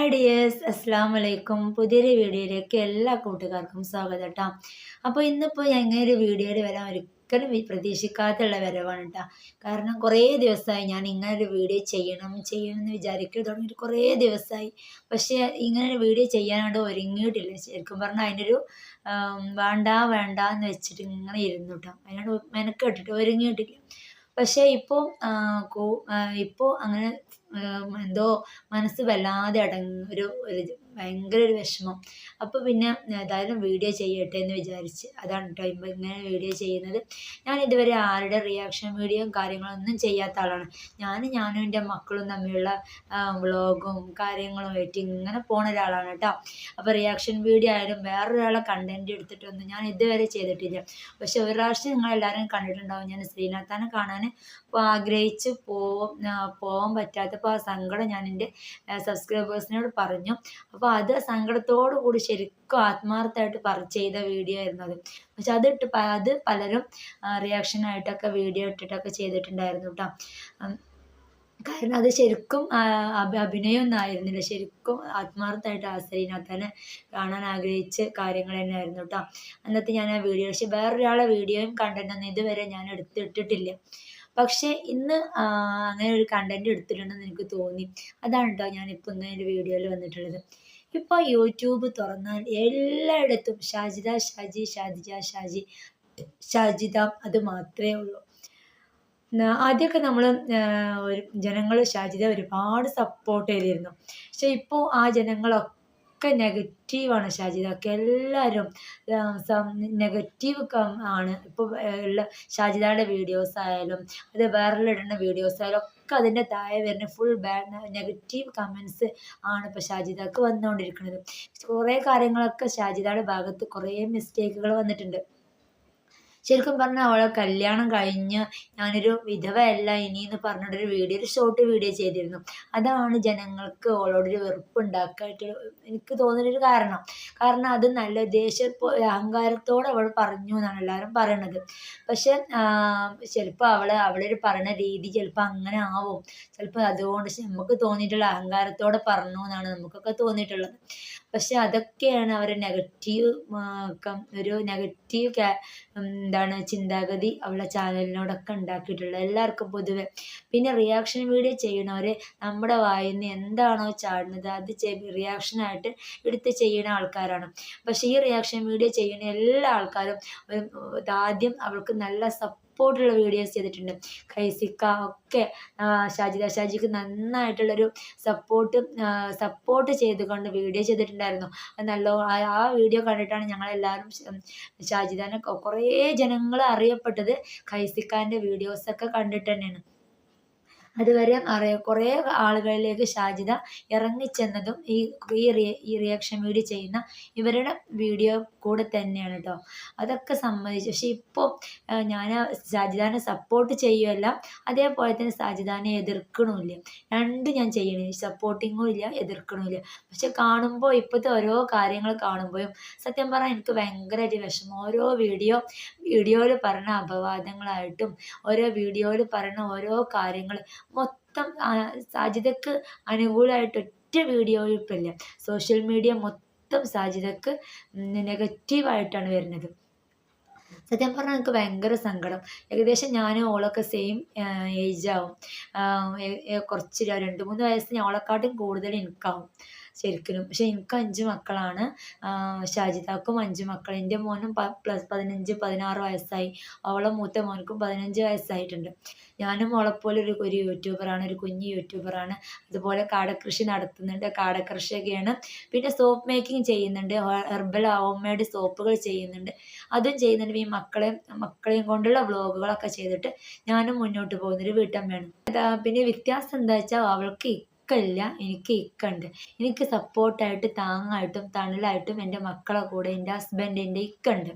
Hi dears, അസ്സാം വലൈക്കും. പുതിയൊരു വീഡിയോയിലേക്ക് എല്ലാ കൂട്ടുകാർക്കും സ്വാഗതം കേട്ടോ. അപ്പോൾ ഇന്നിപ്പോൾ ഞാൻ ഇങ്ങനെ ഒരു വീഡിയോയിൽ വരാൻ ഒരിക്കലും പ്രതീക്ഷിക്കാത്തുള്ള വരവാണ് കേട്ടോ. കാരണം കുറേ ദിവസമായി ഞാൻ ഇങ്ങനൊരു വീഡിയോ ചെയ്യണം എന്ന് വിചാരിക്കുക തുടങ്ങിയിട്ട് കുറേ ദിവസമായി. പക്ഷേ ഇങ്ങനൊരു വീഡിയോ ചെയ്യാനായിട്ട് ഒരുങ്ങിയിട്ടില്ല. ശരിക്കും പറഞ്ഞാൽ അതിനൊരു വേണ്ട എന്ന് വെച്ചിട്ട് ഇങ്ങനെ ഇരുന്നു കേട്ടോ. അതിനോട് മെനക്കെട്ടിട്ട് ഒരുങ്ങിയിട്ടില്ല. പക്ഷേ ഇപ്പോൾ അങ്ങനെ എന്തോ മനസ്സ് വല്ലാതെ ഒരു ഭയങ്കര ഒരു വിഷമം. അപ്പോൾ പിന്നെ ഏതായാലും വീഡിയോ ചെയ്യട്ടെ എന്ന് വിചാരിച്ച് അതാണ് കേട്ടോ ഇപ്പോൾ ഇങ്ങനെ വീഡിയോ ചെയ്യുന്നത്. ഞാൻ ഇതുവരെ ആരുടെ റിയാക്ഷൻ വീഡിയോയും കാര്യങ്ങളൊന്നും ചെയ്യാത്ത ആളാണ്. ഞാനും എൻ്റെ മക്കളും തമ്മിലുള്ള വ്ളോഗും കാര്യങ്ങളും ആയിട്ട് ഇങ്ങനെ പോണ ഒരാളാണ് കേട്ടോ. അപ്പോൾ റിയാക്ഷൻ വീഡിയോ ആയാലും വേറൊരാളെ കണ്ടൻറ് എടുത്തിട്ടൊന്നും ഞാൻ ഇതുവരെ ചെയ്തിട്ടില്ല. പക്ഷെ ഒരു പ്രാവശ്യം നിങ്ങളെല്ലാവരും കണ്ടിട്ടുണ്ടാവും, ഞാൻ ശ്രീനാഥാനെ കാണാൻ ആഗ്രഹിച്ച് പോകാൻ പറ്റാത്തപ്പോൾ ആ സങ്കടം ഞാൻ എൻ്റെ സബ്സ്ക്രൈബേഴ്സിനോട് പറഞ്ഞു. അപ്പോൾ അത് സങ്കടത്തോടു കൂടി ശരിക്കും ആത്മാർത്ഥമായിട്ട് ചെയ്ത വീഡിയോ ആയിരുന്നു അത്. പക്ഷെ അത് പലരും റിയാക്ഷനായിട്ടൊക്കെ വീഡിയോ ഇട്ടിട്ടൊക്കെ ചെയ്തിട്ടുണ്ടായിരുന്നു കേട്ടോ. കാരണം അത് ശരിക്കും അഭിനയമൊന്നും ആയിരുന്നില്ല, ശരിക്കും ആത്മാർത്ഥമായിട്ട് ആ ശ്രീനാഥനെ കാണാൻ ആഗ്രഹിച്ച കാര്യങ്ങൾ തന്നെയായിരുന്നു കേട്ടോ അന്നത്തെ ഞാൻ ആ വീഡിയോ. പക്ഷെ വേറൊരാളെ വീഡിയോയും കണ്ടൻറ്റൊന്നും ഇതുവരെ ഞാൻ എടുത്തിട്ടില്ല. പക്ഷേ ഇന്ന് അങ്ങനെ ഒരു കണ്ടൻറ് എടുത്തിട്ടുണ്ടെന്ന് എനിക്ക് തോന്നി. അതാണ് കേട്ടോ ഞാനിപ്പോൾ ഇങ്ങനെ ഒരു വീഡിയോയിൽ വന്നിട്ടുള്ളത്. ഇപ്പോൾ യൂട്യൂബ് തുറന്നാൽ എല്ലായിടത്തും ഷാജിദ ഷാജി, ഷാജിദ അത് മാത്രമേ ഉള്ളൂ. ആദ്യമൊക്കെ നമ്മൾ ജനങ്ങൾ ഷാജിദ ഒരുപാട് സപ്പോർട്ട് ചെയ്തിരുന്നു. പക്ഷെ ഇപ്പോൾ ആ ജനങ്ങളൊക്കെ നെഗറ്റീവാണ് ഷാജിദക്ക്. എല്ലാവരും നെഗറ്റീവ് ആണ് ഇപ്പോൾ ഉള്ള. ഷാജിദയുടെ വീഡിയോസ് ആയാലും അത് വേറെ ഇടുന്ന വീഡിയോസ് ആയാലും ഒക്കെ അതിൻ്റെ താഴെ വരുന്ന ഫുൾ നെഗറ്റീവ് കമൻസ് ആണ് ഇപ്പോൾ ഷാജിദക്ക് വന്നുകൊണ്ടിരിക്കുന്നത്. കുറേ കാര്യങ്ങളൊക്കെ ഷാജിദയുടെ ഭാഗത്ത് കുറേ മിസ്റ്റേക്കുകൾ വന്നിട്ടുണ്ട്. ശരിക്കും പറഞ്ഞാൽ അവളെ കല്യാണം കഴിഞ്ഞ് ഞാനൊരു വിധവയല്ല ഇനിയെന്ന് പറഞ്ഞിട്ടൊരു വീഡിയോ, ഒരു ഷോർട്ട് വീഡിയോ ചെയ്തിരുന്നു. അതാണ് ജനങ്ങൾക്ക് അവളോടൊരു വെറുപ്പുണ്ടാക്കായിട്ട് എനിക്ക് തോന്നുന്നൊരു കാരണം അത് നല്ല അഹങ്കാരത്തോടെ അവൾ പറഞ്ഞു എന്നാണ് എല്ലാവരും പറയണത്. പക്ഷെ ചിലപ്പോൾ അവളൊരു പറയുന്ന രീതി ചിലപ്പോൾ അങ്ങനെ ആവും. ചിലപ്പോൾ അതുകൊണ്ട് നമുക്ക് തോന്നിയിട്ടുള്ള അഹങ്കാരത്തോടെ പറഞ്ഞു എന്നാണ് നമുക്കൊക്കെ തോന്നിയിട്ടുള്ളത്. പക്ഷെ അതൊക്കെയാണ് അവർ ഒരു നെഗറ്റീവ് ചിന്താഗതി അവളുടെ ചാനലിനോടൊക്കെ ഉണ്ടാക്കിയിട്ടുള്ളത് എല്ലാവർക്കും പൊതുവെ. പിന്നെ റിയാക്ഷൻ വീഡിയോ ചെയ്യണവർ നമ്മുടെ വായിൽ നിന്ന് എന്താണോ ചാടുന്നത് അത് റിയാക്ഷനായിട്ട് എടുത്ത് ചെയ്യുന്ന ആൾക്കാരാണ്. പക്ഷേ ഈ റിയാക്ഷൻ വീഡിയോ ചെയ്യുന്ന എല്ലാ ആൾക്കാരും ആദ്യം അവൾക്ക് നല്ല സപ്പോർട്ടുള്ള വീഡിയോസ് ചെയ്തിട്ടുണ്ട്. ഖൈസിക്ക ഒക്കെ ഷാജിക്ക് നന്നായിട്ടുള്ളൊരു സപ്പോർട്ട് ചെയ്തുകൊണ്ട് വീഡിയോ ചെയ്തിട്ടുണ്ടായിരുന്നു. ആ വീഡിയോ കണ്ടിട്ടാണ് ഞങ്ങളെല്ലാവരും ഷാജിദാനെ കുറേ ജനങ്ങൾ അറിയപ്പെട്ടത് ഖൈസിക്കാൻ്റെ വീഡിയോസൊക്കെ കണ്ടിട്ട് തന്നെയാണ്. അതുവരെ കുറേ ആളുകളിലേക്ക് ഷാജിദ ഇറങ്ങിച്ചെന്നതും ഈ റിയാക്ഷൻ വീഡിയോ ചെയ്യുന്ന ഇവരുടെ വീഡിയോ കൂടെ തന്നെയാണ് കേട്ടോ. അതൊക്കെ സമ്മതിച്ചു. പക്ഷെ ഇപ്പോൾ ഞാൻ ഷാജിദാനെ സപ്പോർട്ട് ചെയ്യുമല്ല, അതേപോലെ തന്നെ ഷാജിദാനെ എതിർക്കണമില്ല. രണ്ടും ഞാൻ ചെയ്യണേ, സപ്പോർട്ടിങ്ങും ഇല്ല എതിർക്കണമില്ല. പക്ഷെ കാണുമ്പോൾ ഇപ്പോഴത്തെ ഓരോ കാര്യങ്ങൾ കാണുമ്പോഴും സത്യം പറഞ്ഞാൽ എനിക്ക് ഭയങ്കരമായിട്ട് വിഷമം. ഓരോ വീഡിയോയിൽ പറഞ്ഞ അപവാദങ്ങളായിട്ടും ഓരോ വീഡിയോയിൽ പറഞ്ഞ ഓരോ കാര്യങ്ങൾ മൊത്തം സാജിദക്ക് അനുകൂലമായിട്ട് ഒറ്റ വീഡിയോയും ഇപ്പം ഇല്ല. സോഷ്യൽ മീഡിയ മൊത്തം സാജിദക്ക് നെഗറ്റീവായിട്ടാണ് വരുന്നത്. സത്യം പറഞ്ഞാൽ എനിക്ക് ഭയങ്കര സങ്കടം. ഏകദേശം ഞാനും ഓളൊക്കെ സെയിം ഏജാവും. കുറച്ച് 2-3 വയസ്സ് ഓളെക്കാട്ടും കൂടുതൽ എനിക്കാവും ശരിക്കും. പക്ഷെ എനിക്ക് 5 മക്കളാണ്, ഷാജിദാക്കും 5 മക്കൾ. എൻ്റെ മോനും 15-16 വയസ്സായി, അവളെ മൂത്ത മോനക്കും 15 വയസ്സായിട്ടുണ്ട്. ഞാനും ഓളെപ്പോലെ ഒരു യൂട്യൂബറാണ്, ഒരു കുഞ്ഞു യൂട്യൂബറാണ്. അതുപോലെ കാടക്കൃഷി നടത്തുന്നുണ്ട്, കാടക്കൃഷിയൊക്കെയാണ്. പിന്നെ സോപ്പ് മേക്കിംഗ് ചെയ്യുന്നുണ്ട്, ഹെർബൽ ഹോം മെയ്ഡ് സോപ്പുകൾ ചെയ്യുന്നുണ്ട്, അതും ചെയ്യുന്നുണ്ട്. ഈ മക്കളെയും കൊണ്ടുള്ള വ്ളോഗുകളൊക്കെ ചെയ്തിട്ട് ഞാനും മുന്നോട്ട് പോകുന്നൊരു വീട്ടമ്മയാണ്. പിന്നെ വ്യത്യാസം എന്താ വെച്ചാൽ അവൾക്ക് ഇല്ല, എനിക്ക് ഇക്കുണ്ട്. എനിക്ക് സപ്പോർട്ടായിട്ട് താങ്ങായിട്ടും തണലായിട്ടും എൻ്റെ മക്കളെ കൂടെ എൻ്റെ ഹസ്ബൻഡിൻ്റെ ഇക്കുണ്ട്.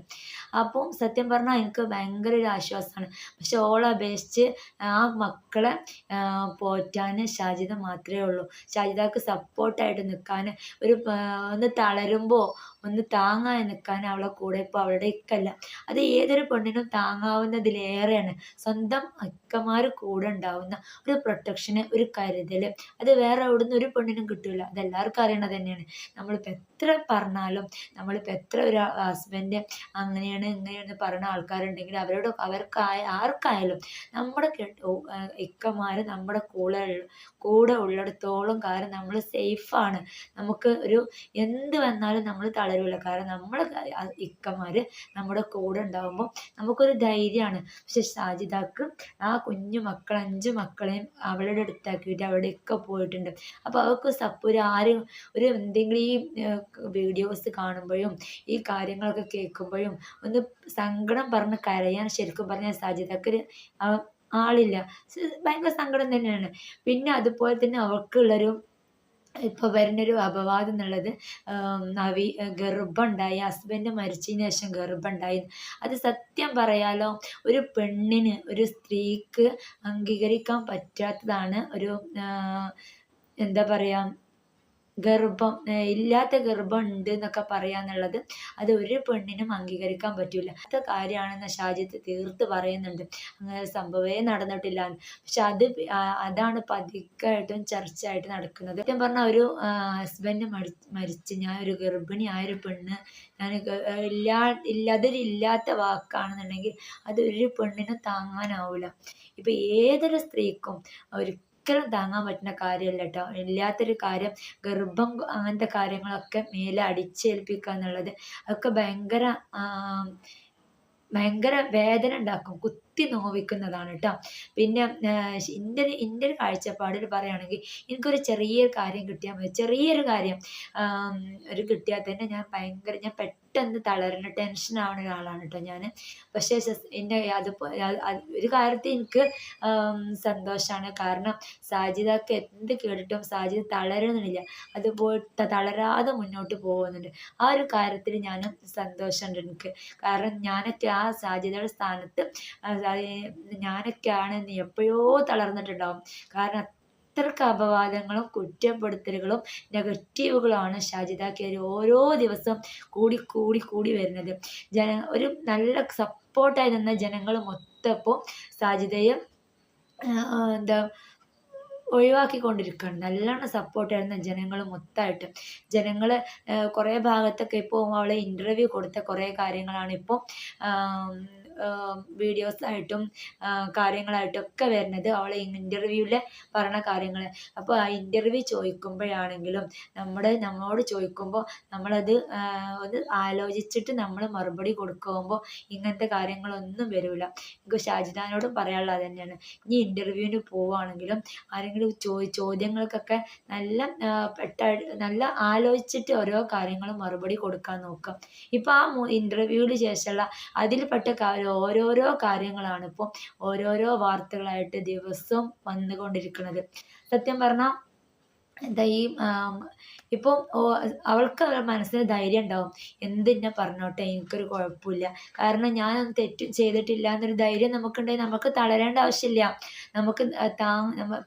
അപ്പോൾ സത്യം പറഞ്ഞാൽ എനിക്ക് ഭയങ്കര ഒരു ആശ്വാസമാണ്. പക്ഷെ ഓളെ അപേക്ഷിച്ച് ആ മക്കളെ പോറ്റാൻ ഷാജിദ മാത്രമേ ഉള്ളൂ. ഷാജിദക്ക് സപ്പോർട്ടായിട്ട് നിൽക്കാൻ, ഒന്ന് തളരുമ്പോൾ ഒന്ന് താങ്ങായി നിൽക്കാൻ അവളെ കൂടെ ഇപ്പോൾ അവളുടെ ഇക്കല്ല. അത് ഏതൊരു പെണ്ണിനും താങ്ങാവുന്നതിലേറെയാണ് സ്വന്തം ഇക്കമാർ കൂടെ ഉണ്ടാവുന്ന ഒരു പ്രൊട്ടക്ഷന്, ഒരു കരുതൽ. അത് വേറെ എവിടുന്ന് ഒരു പെണ്ണിനും കിട്ടില്ല. അതെല്ലാവർക്കും അറിയണത് തന്നെയാണ്. നമ്മളിപ്പോൾ എത്ര പറഞ്ഞാലും നമ്മളിപ്പോൾ എത്ര ഒരു ഹസ്ബൻഡ് അങ്ങനെയാണ് ഇങ്ങനെയാണ് പറയുന്ന ആൾക്കാരുണ്ടെങ്കിൽ ആർക്കായാലും നമ്മുടെ ഇക്കമാർ നമ്മുടെ കൂടെ ഉള്ളിടത്തോളം കാലം നമ്മൾ സേഫാണ്. നമുക്ക് എന്ത് വന്നാലും നമ്മൾ തളരില്ല. കാരണം നമ്മളെ ഇക്കമാർ നമ്മുടെ കൂടെ ഉണ്ടാകുമ്പോൾ നമുക്കൊരു ധൈര്യമാണ്. പക്ഷെ സാജിദാക്ക് ആ കുഞ്ഞു മക്കൾ 5 മക്കളെയും അവളുടെ അടുത്താക്കിയിട്ട് അവിടെയൊക്കെ പോയിട്ടുണ്ട്. അപ്പോൾ അവൾക്ക് ആരും എന്തെങ്കിലും ഈ വീഡിയോസ് കാണുമ്പോഴും ഈ കാര്യങ്ങളൊക്കെ കേൾക്കുമ്പോഴും ഒന്ന് സങ്കടം പറഞ്ഞ് കരയാൻ ശരിക്കും പറഞ്ഞാൽ സാജിദാക്ക് ആളില്ല. ഭയങ്കര സങ്കടം തന്നെയാണ്. പിന്നെ അതുപോലെ തന്നെ അവൾക്കുള്ളൊരു ഇപ്പോൾ വരുന്നൊരു അപവാദം എന്നുള്ളത് ഗർഭമുണ്ടായി, ഹസ്ബൻഡ് മരിച്ചതിന് ശേഷം ഗർഭമുണ്ടായി. അത് സത്യം പറയാലോ, ഒരു പെണ്ണിന് ഒരു സ്ത്രീക്ക് അംഗീകരിക്കാൻ പറ്റാത്തതാണ് എന്താ പറയുക, ഇല്ലാത്ത ഗർഭം ഉണ്ട് എന്നൊക്കെ പറയാന്നുള്ളത്. അത് ഒരു പെണ്ണിനും അംഗീകരിക്കാൻ പറ്റൂല. അത് കാര്യമാണെന്ന് ഷാജിദ് തീർത്ത് പറയുന്നുണ്ട്. അങ്ങനെ സംഭവമേ നടന്നിട്ടില്ല. പക്ഷെ അതാണ് പതിക്കായിട്ടും ചർച്ചയായിട്ട് നടക്കുന്നത്. സത്യം പറഞ്ഞാൽ ഒരു ഹസ്ബൻഡ് മരിച്ച് ഞാൻ ഒരു ഗർഭിണിയായൊരു പെണ്ണ്, ഞാൻ ഇല്ലാത്ത വാക്കാണെന്നുണ്ടെങ്കിൽ അത് ഒരു പെണ്ണിനും താങ്ങാനാവില്ല. ഇപ്പം ഏതൊരു സ്ത്രീക്കും ഒരിക്കലും താങ്ങാൻ പറ്റുന്ന കാര്യമല്ല കേട്ടോ. ഇല്ലാത്തൊരു കാര്യം, ഗർഭം, അങ്ങനത്തെ കാര്യങ്ങളൊക്കെ മേലെ അടിച്ചേൽപ്പിക്കുക എന്നുള്ളത് അതൊക്കെ ഭയങ്കര വേദന ഉണ്ടാക്കും, കുത്തി നോവിക്കുന്നതാണ് കേട്ടോ. പിന്നെ എൻ്റെ ഒരു കാഴ്ചപ്പാടിൽ പറയുകയാണെങ്കിൽ എനിക്കൊരു ചെറിയൊരു കാര്യം കിട്ടിയാൽ മതി. ചെറിയൊരു കാര്യം കിട്ടിയാൽ തന്നെ ഞാൻ പെട്ടെന്ന് തളരുന്ന ടെൻഷൻ ആവുന്ന ഒരാളാണ് കേട്ടോ ഞാൻ. പക്ഷേ ഒരു കാര്യത്തിൽ എനിക്ക് സന്തോഷമാണ്. കാരണം സാജിദക്ക് എന്ത് കേട്ടിട്ടും സാജിദ് തളരുന്നില്ല. അതുപോലെ തളരാതെ മുന്നോട്ട് പോകുന്നുണ്ട്. ആ ഒരു കാര്യത്തിൽ ഞാനും സന്തോഷമുണ്ട് എനിക്ക്. കാരണം ഞാനൊക്കെ ആ സാജിദയുടെ സ്ഥാനത്ത് ഞാനൊക്കെയാണ് എപ്പോഴോ തളർന്നിട്ടുണ്ടാവും. കാരണം അത്രയ്ക്ക് അപവാദങ്ങളും കുറ്റപ്പെടുത്തലുകളും നെഗറ്റീവുകളാണ് ഷാജിദക്ക് ഓരോ ദിവസം കൂടി വരുന്നത്. ഒരു നല്ല സപ്പോർട്ടായി നിന്ന ജനങ്ങൾ മൊത്തം ഇപ്പോൾ സാജിദയെ ഒഴിവാക്കിക്കൊണ്ടിരിക്കുകയാണ്. നല്ലോണം സപ്പോർട്ട് ചെയ്യുന്ന ജനങ്ങൾ മൊത്തമായിട്ട്. ജനങ്ങൾ കുറേ ഭാഗത്തൊക്കെ ഇപ്പോൾ അവളെ ഇൻ്റർവ്യൂ കൊടുത്ത കുറേ കാര്യങ്ങളാണ് ഇപ്പോൾ വീഡിയോസായിട്ടും കാര്യങ്ങളായിട്ടും ഒക്കെ വരുന്നത്. അവളെ ഇൻ്റർവ്യൂവിൽ പറഞ്ഞ കാര്യങ്ങൾ. അപ്പോൾ ആ ഇൻ്റർവ്യൂ ചോദിക്കുമ്പോഴാണെങ്കിലും നമ്മളോട് ചോദിക്കുമ്പോൾ നമ്മളത് ഒന്ന് ആലോചിച്ചിട്ട് നമ്മൾ മറുപടി കൊടുക്കുമ്പോൾ ഇങ്ങനത്തെ കാര്യങ്ങളൊന്നും വരില്ല. എനിക്ക് ഷാജിദാനോടും പറയാനുള്ളത് തന്നെയാണ്. ഇനി ഇൻ്റർവ്യൂവിന് പോവുകയാണെങ്കിലും ആരെങ്കിലും ചോദ്യങ്ങൾക്കൊക്കെ നല്ല ആലോചിച്ചിട്ട് ഓരോ കാര്യങ്ങളും മറുപടി കൊടുക്കാൻ നോക്കാം. ഇപ്പോൾ ആ ഇൻ്റർവ്യൂവിന് ശേഷമുള്ള അതിൽപ്പെട്ട ഓരോരോ കാര്യങ്ങളാണ് ഇപ്പോൾ ഓരോരോ വാർത്തകളായിട്ട് ദിവസവും വന്നുകൊണ്ടിരിക്കുന്നത്. സത്യം പറഞ്ഞാൽ എന്താ ഇപ്പോൾ അവൾക്ക് മനസ്സിന് ധൈര്യം ഉണ്ടാവും, എന്തിന്നെ പറഞ്ഞോട്ടെ, എനിക്കൊരു കുഴപ്പമില്ല. കാരണം ഞാനൊന്നും തെറ്റും ചെയ്തിട്ടില്ല എന്നൊരു ധൈര്യം നമുക്കുണ്ടെങ്കിൽ നമുക്ക് തളരേണ്ട ആവശ്യമില്ല. നമുക്ക്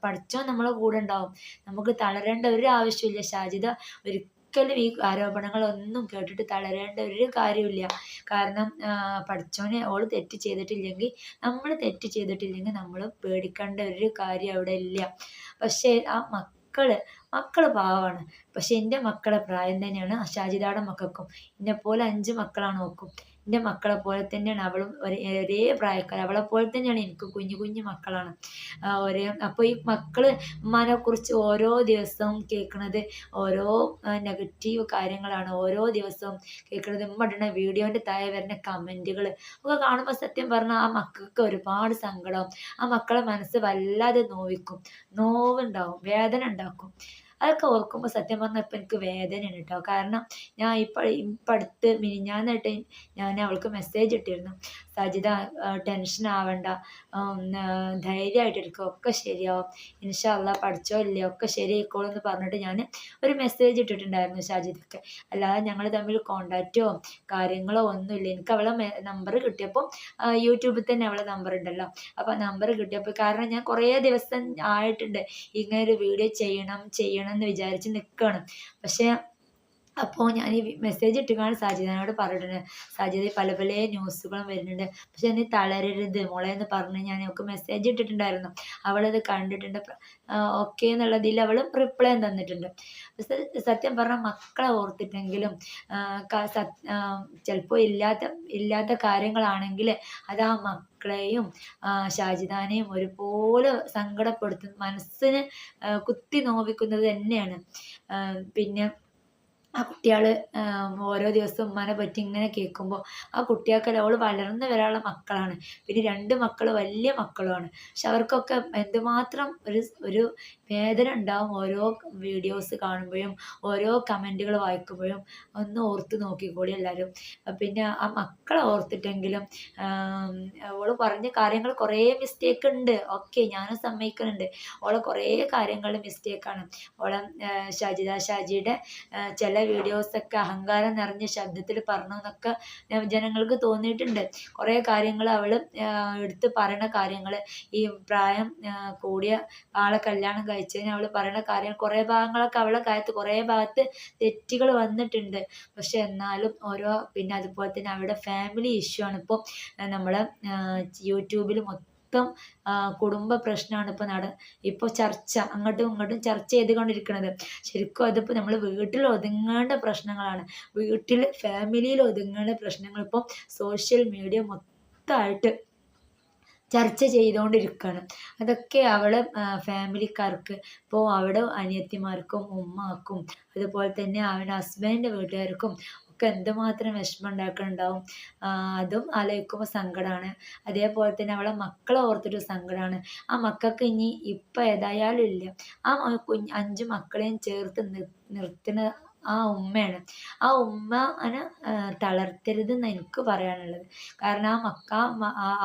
പഠിച്ചോൻ നമ്മളെ കൂടെ ഉണ്ടാവും. നമുക്ക് തളരേണ്ട ഒരു ആവശ്യമില്ല. ഷാജിദ ഒരിക്കലും ഈ ആരോപണങ്ങളൊന്നും കേട്ടിട്ട് തളരേണ്ട ഒരു കാര്യമില്ല. കാരണം പഠിച്ചോനെ ഓള് തെറ്റ് ചെയ്തിട്ടില്ലെങ്കിൽ നമ്മൾ പേടിക്കേണ്ട ഒരു കാര്യം അവിടെ ഇല്ല. പക്ഷേ ആ മക്കള് പാവമാണ്. പക്ഷെ എൻ്റെ മക്കളെ പ്രായം തന്നെയാണ് ഷാജിദയുടെ മക്കൾക്കും. എന്നെപ്പോലെ 5 മക്കളാണ് നോക്കും. എൻ്റെ മക്കളെ പോലെ തന്നെയാണ് അവളും. ഒരേ പ്രായക്കാർ. അവളെ പോലെ തന്നെയാണ് എനിക്കും. കുഞ്ഞു മക്കളാണ്. അപ്പോൾ ഈ ഉമ്മാനെ കുറിച്ച് ഓരോ ദിവസവും കേൾക്കുന്നത് ഓരോ നെഗറ്റീവ് കാര്യങ്ങളാണ്. ഓരോ ദിവസവും കേൾക്കുന്നത്. ഉമ്മ ഇടുന്ന വീഡിയോൻ്റെ താഴെ വരുന്ന കമൻറ്റുകൾ ഒക്കെ കാണുമ്പോൾ സത്യം പറഞ്ഞാൽ ആ മക്കൾക്ക് ഒരുപാട് സങ്കടം. ആ മക്കളെ മനസ്സ് വല്ലാതെ നോവുണ്ടാവും, വേദന ഉണ്ടാക്കും. അതൊക്കെ ഓർക്കുമ്പോൾ സത്യം പറഞ്ഞാൽ ഇപ്പം എനിക്ക് വേദനയാണ് കേട്ടോ. കാരണം ഞാൻ അടുത്ത് മിനിഞ്ഞാന്നായിട്ട് ഞാൻ അവൾക്ക് മെസ്സേജ് ഇട്ടിരുന്നു, സജിത ടെൻഷൻ ആവണ്ട, ധൈര്യമായിട്ടിരിക്കുക, ഒക്കെ ശരിയാവും, ഇൻഷാ അള്ളാ പഠിച്ചോ ഇല്ലയോ ഒക്കെ ശരിയായിക്കോളും എന്ന് പറഞ്ഞിട്ട് ഞാൻ ഒരു മെസ്സേജ് ഇട്ടിട്ടുണ്ടായിരുന്നു ഷാജിദക്ക്. അല്ലാതെ ഞങ്ങൾ തമ്മിൽ കോണ്ടാക്റ്റോ കാര്യങ്ങളോ ഒന്നുമില്ല. എനിക്ക് അവളെ നമ്പർ കിട്ടിയപ്പോൾ യൂട്യൂബിൽ തന്നെ അവളെ നമ്പർ ഉണ്ടല്ലോ, അപ്പോൾ നമ്പർ കിട്ടിയപ്പോൾ, കാരണം ഞാൻ കുറേ ദിവസം ആയിട്ടുണ്ട് ഇങ്ങനെ ഒരു വീഡിയോ ചെയ്യണം എന്ന് വിചാരിച്ച് നിൽക്കുകയാണ്. പക്ഷേ അപ്പോൾ ഞാൻ ഈ മെസ്സേജ് ഇട്ടുകാണ് സാജിദനോട് പറഞ്ഞിട്ടുണ്ട്. സാജിദ പല പല ന്യൂസുകളും വരുന്നുണ്ട്, പക്ഷെ നീ തളരരുത് മോളെ എന്ന് പറഞ്ഞ് ഞാൻ അവൾക്ക് മെസ്സേജ് ഇട്ടിട്ടുണ്ടായിരുന്നു. അവളത് കണ്ടിട്ടുണ്ട്, ഓക്കെ എന്നുള്ളതിൽ അവൾ റിപ്ലൈ തന്നിട്ടുണ്ട്. സത്യം പറഞ്ഞാൽ മക്കളെ ഓർത്തിട്ടെങ്കിലും ചിലപ്പോൾ ഇല്ലാത്ത കാര്യങ്ങളാണെങ്കിൽ അത് ആ മക്കളെയും ഷാജിദാനെയും ഒരുപോലെ സങ്കടപ്പെടുത്തും, മനസ്സിന് കുത്തി നോവിക്കുന്നത് തന്നെയാണ്. പിന്നെ ആ കുട്ടികൾ ഓരോ ദിവസവും ഉമ്മാനെ പറ്റി ഇങ്ങനെ കേൾക്കുമ്പോൾ ആ കുട്ടികൾക്കെല്ലാം അവൾ വളർന്നു വരാനുള്ള മക്കളാണ്. പിന്നെ 2 മക്കൾ വലിയ മക്കളുമാണ്. പക്ഷെ അവർക്കൊക്കെ എന്തുമാത്രം ഒരു വേദന ഉണ്ടാവും ഓരോ വീഡിയോസ് കാണുമ്പോഴും ഓരോ കമൻറ്റുകൾ വായിക്കുമ്പോഴും. ഒന്ന് ഓർത്ത് നോക്കിക്കോളി എല്ലാവരും. പിന്നെ ആ മക്കളെ ഓർത്തിട്ടെങ്കിലും അവൾ പറഞ്ഞ കാര്യങ്ങൾ കുറേ മിസ്റ്റേക്ക് ഉണ്ട്, ഓക്കെ ഞാനും സമ്മതിക്കുന്നുണ്ട്. ഓളെ കുറേ കാര്യങ്ങൾ മിസ്റ്റേക്കാണ്. ഓളെ ഷാജിയുടെ ചില വീഡിയോസൊക്കെ അഹങ്കാരം നിറഞ്ഞ ശബ്ദത്തിൽ പറഞ്ഞു എന്നൊക്കെ ജനങ്ങൾക്ക് തോന്നിയിട്ടുണ്ട്. കുറേ കാര്യങ്ങൾ അവൾ എടുത്ത് പറയുന്ന കാര്യങ്ങൾ, ഈ പ്രായം കൂടിയ ആളെ കല്യാണം കഴിച്ചതിന് അവൾ പറയുന്ന കാര്യങ്ങൾ കുറേ ഭാഗങ്ങളൊക്കെ അവളെ കാര്യത്ത് കുറേ ഭാഗത്ത് തെറ്റുകൾ വന്നിട്ടുണ്ട്. പക്ഷെ എന്നാലും പിന്നെ അതുപോലെ തന്നെ അവരുടെ ഫാമിലി ഇഷ്യൂ ആണ് ഇപ്പോൾ നമ്മളെ യൂട്യൂബിൽ മൊത്തം കുടുംബ പ്രശ്നമാണ് ഇപ്പോൾ ചർച്ച അങ്ങോട്ടും ഇങ്ങോട്ടും ചർച്ച ചെയ്തുകൊണ്ടിരിക്കുന്നത്. ശരിക്കും അതിപ്പോൾ നമ്മൾ വീട്ടിൽ ഒതുങ്ങേണ്ട പ്രശ്നങ്ങളാണ്, ഫാമിലിയിൽ ഒതുങ്ങേണ്ട പ്രശ്നങ്ങൾ ഇപ്പോൾ സോഷ്യൽ മീഡിയ മൊത്തമായിട്ട് ചർച്ച ചെയ്തുകൊണ്ടിരിക്കുകയാണ്. അതൊക്കെ ഫാമിലിക്കാർക്ക്, ഇപ്പോൾ അവിടെ അനിയത്തിമാർക്കും ഉമ്മാക്കും അതുപോലെ തന്നെ അവൻ്റെ ഹസ്ബൻഡിൻ്റെ വീട്ടുകാർക്കും ഒക്കെ എന്തുമാത്രം വിഷമം ഉണ്ടാക്കുന്നുണ്ടാവും. അതും ആലോചിക്കുമ്പോൾ സങ്കടമാണ്. അതേപോലെ തന്നെ അവളെ മക്കളെ ഓർത്തിട്ട് സങ്കടമാണ്. ആ മക്കൾക്ക് ഇനി ഇപ്പം ഏതായാലും ഇല്ല. ആ 5 മക്കളെയും ചേർത്ത് നിർത്തുന്ന ആ ഉമ്മയാണ്. ആ ഉമ്മനെ തളർത്തരുതെന്ന് എനിക്ക് പറയാനുള്ളത്. കാരണം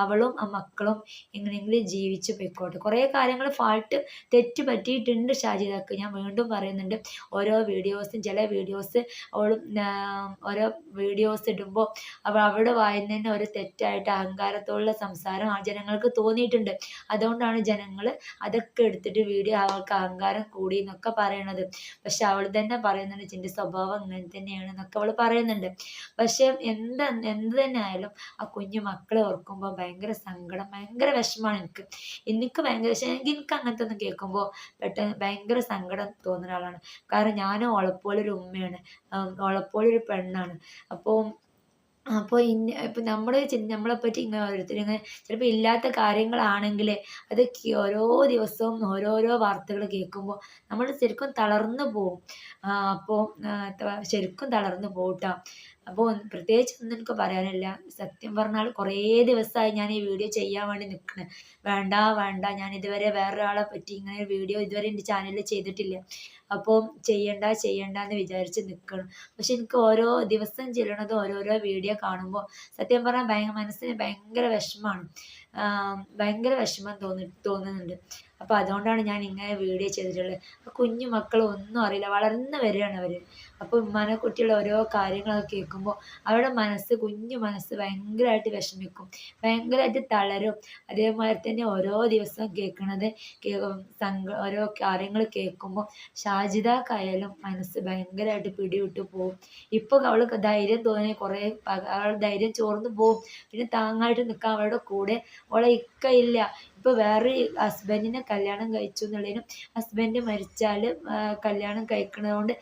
അവളും ആ മക്കളും എങ്ങനെയെങ്കിലും ജീവിച്ചു പോയിക്കോട്ടെ. കുറേ കാര്യങ്ങൾ തെറ്റ് പറ്റിയിട്ടുണ്ട് ഷാജിദക്ക്. ഞാൻ വീണ്ടും പറയുന്നുണ്ട്, ഓരോ വീഡിയോസും ചില വീഡിയോസ് ഓരോ വീഡിയോസ് ഇടുമ്പോൾ അവളുടെ വായിൽ നിന്ന് ഒരു തെറ്റായിട്ട് അഹങ്കാരത്തോടുള്ള സംസാരം ആ ജനങ്ങൾക്ക് തോന്നിയിട്ടുണ്ട്. അതുകൊണ്ടാണ് ജനങ്ങൾ അതൊക്കെ എടുത്തിട്ട് വീഡിയോ അവൾക്ക് അഹങ്കാരം കൂടി എന്നൊക്കെ പറയണത്. പക്ഷെ അവൾ തന്നെ പറയുന്നുണ്ട് എൻ്റെ സ്വഭാവം അങ്ങനെ തന്നെയാണ് എന്നൊക്കെ അവൾ പറയുന്നുണ്ട്. പക്ഷെ എന്ത് തന്നെ ആയാലും ആ കുഞ്ഞു മക്കളെ ഓർക്കുമ്പോൾ ഭയങ്കര സങ്കടം, ഭയങ്കര വിഷമമാണ് എനിക്ക് ഭയങ്കര എനിക്ക് അങ്ങനത്തെ ഒന്നും കേൾക്കുമ്പോൾ പെട്ടെന്ന് ഭയങ്കര സങ്കടം തോന്നുന്ന ആളാണ്. കാരണം ഞാനും ഓളെപ്പോലൊരു ഉമ്മയാണ്, ഓളെപ്പോലൊരു പെണ്ണാണ്. അപ്പോൾ ഇപ്പം നമ്മളെപ്പറ്റി ഇങ്ങനെ ഓരോരുത്തരും ഇങ്ങനെ ചിലപ്പോൾ ഇല്ലാത്ത കാര്യങ്ങളാണെങ്കിൽ അത് ഓരോ ദിവസവും ഓരോരോ വാർത്തകൾ കേൾക്കുമ്പോൾ നമ്മൾ ശരിക്കും തളർന്നു പോവും. അപ്പോൾ ശരിക്കും തളർന്നു പോകും കേട്ടോ. അപ്പോൾ പ്രത്യേകിച്ചൊന്നും എനിക്ക് പറയാനില്ല. സത്യം പറഞ്ഞാൽ കുറേ ദിവസമായി ഞാൻ ഈ വീഡിയോ ചെയ്യാൻ വേണ്ടി നിൽക്കുന്നത്. വേണ്ട ഞാൻ ഇതുവരെ വേറൊരാളെ പറ്റി ഇങ്ങനെ ഒരു വീഡിയോ ഇതുവരെ എൻ്റെ ചാനലിൽ ചെയ്തിട്ടില്ല. അപ്പോൾ ചെയ്യണ്ട എന്ന് വിചാരിച്ച് നിൽക്കണം. പക്ഷെ എനിക്ക് ഓരോ ദിവസം ചെല്ലണതും ഓരോരോ വീഡിയോ കാണുമ്പോൾ സത്യം പറഞ്ഞാൽ മനസ്സിന് ഭയങ്കര വിഷമമാണ്, ഭയങ്കര വിഷമം തോന്നുന്നുണ്ട്. അപ്പോൾ അതുകൊണ്ടാണ് ഞാൻ ഇങ്ങനെ വീഡിയോ ചെയ്തിട്ടുള്ളത്. കുഞ്ഞു മക്കൾ ഒന്നും അറിയില്ല, വളർന്നു വരികയാണ് അവർ. അപ്പോൾ ഉമ്മാനെ കുട്ടിയുള്ള ഓരോ കാര്യങ്ങളൊക്കെ കേൾക്കുമ്പോൾ അവരുടെ കുഞ്ഞു മനസ്സ് ഭയങ്കരമായിട്ട് വിഷമിക്കും, ഭയങ്കരമായിട്ട് തളരും. അതേമാതിരി തന്നെ ഓരോ ദിവസവും ഓരോ കാര്യങ്ങൾ കേൾക്കുമ്പോൾ ഷാജിദാക്കായാലും മനസ്സ് ഭയങ്കരമായിട്ട് പിടിവിട്ട് പോവും. ഇപ്പോൾ അവൾക്ക് ധൈര്യം തോന്നി കുറേ അവളുടെ ധൈര്യം ചോർന്നു പോവും. പിന്നെ താങ്ങായിട്ട് നിൽക്കാൻ അവളുടെ കൂടെ അവളെ ഇല്ല. ഇപ്പോൾ വേറെ ഹസ്ബൻഡിനെ കല്യാണം കഴിച്ചു എന്നുള്ളതിനും ഹസ്ബൻഡ് മരിച്ചാൽ കല്യാണം കഴിക്കുന്നത് കൊണ്ട്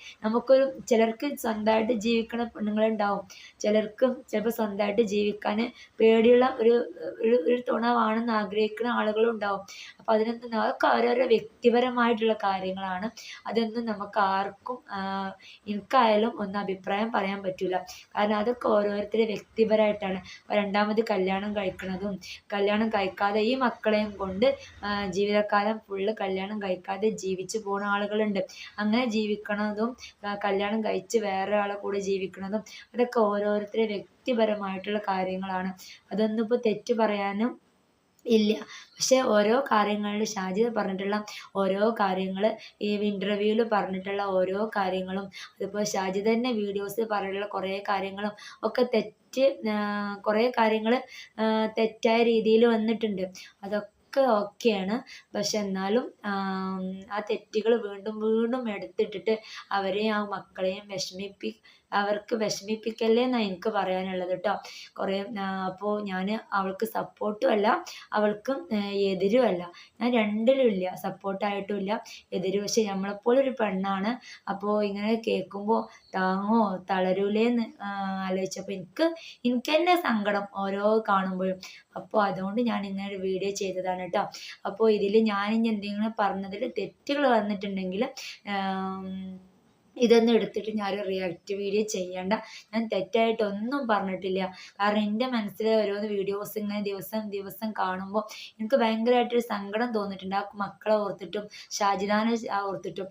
ചിലർക്ക് സ്വന്തമായിട്ട് ജീവിക്കണ പെണ്ണുങ്ങളുണ്ടാവും, ചിലർക്ക് ചിലപ്പോൾ സ്വന്തമായിട്ട് ജീവിക്കാൻ പേടിയുള്ള ഒരു തുണവാണെന്ന് ആഗ്രഹിക്കുന്ന ആളുകളും ഉണ്ടാവും. അപ്പോൾ അതൊക്കെ ഓരോരോ വ്യക്തിപരമായിട്ടുള്ള കാര്യങ്ങളാണ്. അതൊന്നും നമുക്ക് ആർക്കും എനിക്കായാലും ഒന്നും അഭിപ്രായം പറയാൻ പറ്റില്ല. കാരണം അതൊക്കെ ഓരോരുത്തരുടെ വ്യക്തിപരമായിട്ടാണ്. രണ്ടാമത് കല്യാണം കഴിക്കുന്നതും കല്യാണം കഴിക്കാതെ ഈ മക്കളെയും കൊണ്ട് ജീവിതകാലം ഫുള്ള് കല്യാണം കഴിക്കാതെ ജീവിച്ചു പോകുന്ന ആളുകളുണ്ട്. അങ്ങനെ ജീവിക്കണതും കല്യാണം കഴിച്ച് വേറെ ആളെ കൂടെ ജീവിക്കണതും അതൊക്കെ ഓരോരുത്തരുടെ വ്യക്തിപരമായിട്ടുള്ള കാര്യങ്ങളാണ്. അതൊന്നും ഇപ്പോൾ തെറ്റ് പറയാനും ഇല്ല. പക്ഷെ ഓരോ കാര്യങ്ങളിൽ ഷാജിദ പറഞ്ഞിട്ടുള്ള ഓരോ കാര്യങ്ങൾ, ഈ ഇൻ്റർവ്യൂവിൽ പറഞ്ഞിട്ടുള്ള ഓരോ കാര്യങ്ങളും, അതുപോലെ ഷാജിദ തന്നെ വീഡിയോസിൽ പറഞ്ഞിട്ടുള്ള കുറേ കാര്യങ്ങളും ഒക്കെ കുറേ കാര്യങ്ങൾ തെറ്റായ രീതിയിൽ വന്നിട്ടുണ്ട്. അതൊക്കെ ഒക്കെ ഓക്കെയാണ്. പക്ഷെ എന്നാലും ആ തെറ്റുകൾ വീണ്ടും വീണ്ടും എടുത്തിട്ടിട്ട് അവരെയും ആ മക്കളെയും അവർക്ക് വിഷമിപ്പിക്കല്ലേ എന്നാണ് എനിക്ക് പറയാനുള്ളത് കേട്ടോ. അപ്പോൾ ഞാൻ അവൾക്ക് സപ്പോർട്ടും അല്ല, അവൾക്കും എതിരും അല്ല. ഞാൻ രണ്ടിലും ഇല്ല, സപ്പോർട്ടായിട്ടും ഇല്ല, എതിരും. പക്ഷെ നമ്മളെപ്പോലൊരു പെണ്ണാണ്. അപ്പോൾ ഇങ്ങനെ കേൾക്കുമ്പോൾ താങ്ങോ തളരൂലേന്ന് ആലോചിച്ചപ്പോൾ എനിക്ക് തന്നെ സങ്കടം ഓരോ കാണുമ്പോഴും. അപ്പോൾ അതുകൊണ്ട് ഞാൻ ഇങ്ങനെ ഒരു വീഡിയോ ചെയ്തതാണ് കേട്ടോ. അപ്പോൾ ഇതിൽ ഞാനിനി എന്തെങ്കിലും പറഞ്ഞതിൽ തെറ്റുകൾ വന്നിട്ടുണ്ടെങ്കിൽ ഇതൊന്നും എടുത്തിട്ട് ഞാനൊരു റിയാക്ട് വീഡിയോ ചെയ്യണ്ട. ഞാൻ തെറ്റായിട്ടൊന്നും പറഞ്ഞിട്ടില്ല. കാരണം എൻ്റെ മനസ്സിൽ ഓരോന്ന് വീഡിയോസ് ഇങ്ങനെ ദിവസം ദിവസം കാണുമ്പോൾ എനിക്ക് ഭയങ്കരമായിട്ടൊരു സങ്കടം തോന്നിയിട്ടുണ്ട്. ആ മക്കളെ ഓർത്തിട്ടും ഷാജിദാനെ ഓർത്തിട്ടും.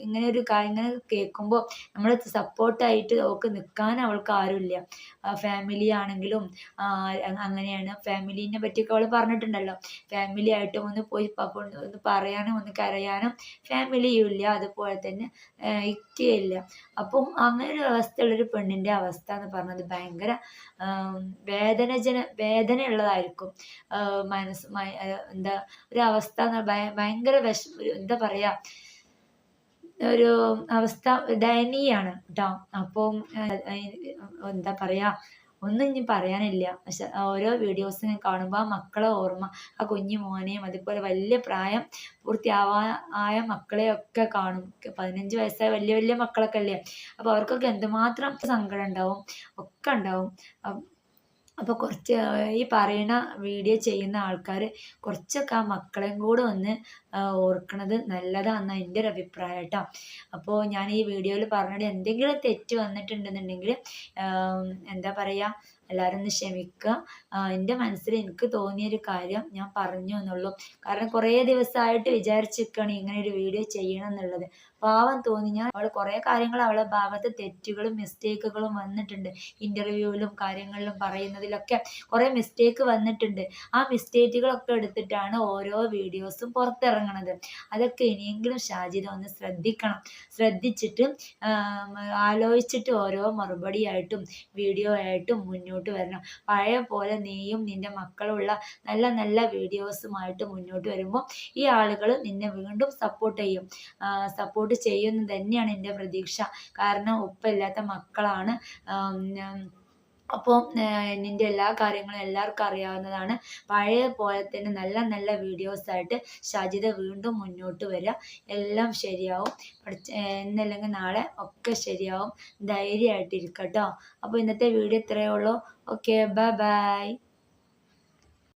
ഇങ്ങനെ ഒരു ഇങ്ങനെ കേൾക്കുമ്പോൾ നമ്മൾ സപ്പോർട്ടായിട്ട് അവൾക്ക് നിൽക്കാൻ അവൾക്ക് ആരുമില്ല. ഫാമിലി ആണെങ്കിലും അങ്ങനെയാണ്. ഫാമിലീനെ പറ്റിയൊക്കെ അവൾ പറഞ്ഞിട്ടുണ്ടല്ലോ. ഫാമിലി ആയിട്ടും ഒന്ന് പോയി ഒന്ന് പറയാനും ഒന്ന് കരയാനും ഫാമിലിയും ഇല്ല, അതുപോലെ തന്നെ ഇല്ല. അപ്പം അങ്ങനെ ഒരു അവസ്ഥയുള്ളൊരു പെണ്ണിൻ്റെ അവസ്ഥ എന്ന് പറഞ്ഞത് ഭയങ്കര വേദനയുള്ളതായിരിക്കും. എന്താ ഒരു അവസ്ഥ എന്ന് ഭയങ്കര എന്താ പറയുക, ഒരു അവസ്ഥ ദയനീയാണ് കേട്ടോ. അപ്പം എന്താ പറയുക, ഒന്നും ഇനി പറയാനില്ല. പക്ഷെ ഓരോ വീഡിയോസ് കാണുമ്പോൾ ആ മക്കളെ ഓർമ്മ, ആ കുഞ്ഞു മോനെയും അതുപോലെ വലിയ പ്രായം ആയ മക്കളെയൊക്കെ കാണും. 15 വയസ്സായ വലിയ വലിയ മക്കളൊക്കെ അല്ലേ. അപ്പോൾ അവർക്കൊക്കെ എന്തുമാത്രം സങ്കടം ഉണ്ടാവും, ഒക്കെ ഉണ്ടാവും. അപ്പോൾ കുറച്ച് ഈ പറയുന്ന വീഡിയോ ചെയ്യുന്ന ആൾക്കാർ കുറച്ചൊക്കെ ആ മക്കളെയും കൂടെ ഒന്ന് ഓർക്കണത് നല്ലതാണെന്നാണ് എൻ്റെ ഒരു അഭിപ്രായം കേട്ടോ. അപ്പോൾ ഞാൻ ഈ വീഡിയോയിൽ പറഞ്ഞിട്ട് എന്തെങ്കിലും തെറ്റ് വന്നിട്ടുണ്ടെന്നുണ്ടെങ്കിൽ എന്താ പറയുക, എല്ലാവരും ഒന്ന് ക്ഷമിക്കുക. എൻ്റെ മനസ്സിൽ എനിക്ക് തോന്നിയൊരു കാര്യം ഞാൻ പറഞ്ഞു എന്നുള്ളൂ. കാരണം കുറേ ദിവസമായിട്ട് വിചാരിച്ചിരിക്കുകയാണ് ഇങ്ങനെ ഒരു വീഡിയോ ചെയ്യണം എന്നുള്ളത്. പാവം തോന്നി. അവൾ കുറേ കാര്യങ്ങൾ അവളെ ഭാഗത്ത് തെറ്റുകളും മിസ്റ്റേക്കുകളും വന്നിട്ടുണ്ട്. ഇൻ്റർവ്യൂവിലും കാര്യങ്ങളിലും പറയുന്നതിലൊക്കെ കുറേ മിസ്റ്റേക്ക് വന്നിട്ടുണ്ട്. ആ മിസ്റ്റേക്കുകളൊക്കെ എടുത്തിട്ടാണ് ഓരോ വീഡിയോസും പുറത്തിറങ്ങണത്. അതൊക്കെ ഇനിയെങ്കിലും ഷാജിദ ഒന്ന് ശ്രദ്ധിച്ചിട്ട് ആലോചിച്ചിട്ട് ഓരോ മറുപടിയായിട്ടും വീഡിയോ ആയിട്ടും മുന്നോട്ട് വരണം. പഴയ പോലെ നീയും നിൻ്റെ മക്കളുള്ള നല്ല നല്ല വീഡിയോസുമായിട്ട് മുന്നോട്ട് വരുമ്പോൾ ഈ ആളുകൾ നിന്നെ വീണ്ടും സപ്പോർട്ട് ചെയ്യുമെന്ന് തന്നെയാണ് എൻ്റെ പ്രതീക്ഷ. കാരണം ഉപ്പയില്ലാത്ത മക്കളാണ്. അപ്പോൾ നിൻ്റെ എല്ലാ കാര്യങ്ങളും എല്ലാവർക്കും അറിയാവുന്നതാണ്. പഴയ പോലെ തന്നെ നല്ല നല്ല വീഡിയോസായിട്ട് ഷാജിദ വീണ്ടും മുന്നോട്ട് വരിക. എല്ലാം ശരിയാവും. ഇന്നല്ലെങ്കിൽ നാളെ ഒക്കെ ശരിയാവും. ധൈര്യമായിട്ടിരിക്കുക കേട്ടോ. അപ്പോൾ ഇന്നത്തെ വീഡിയോ ഇത്രയേ ഉള്ളൂ. Okay, by.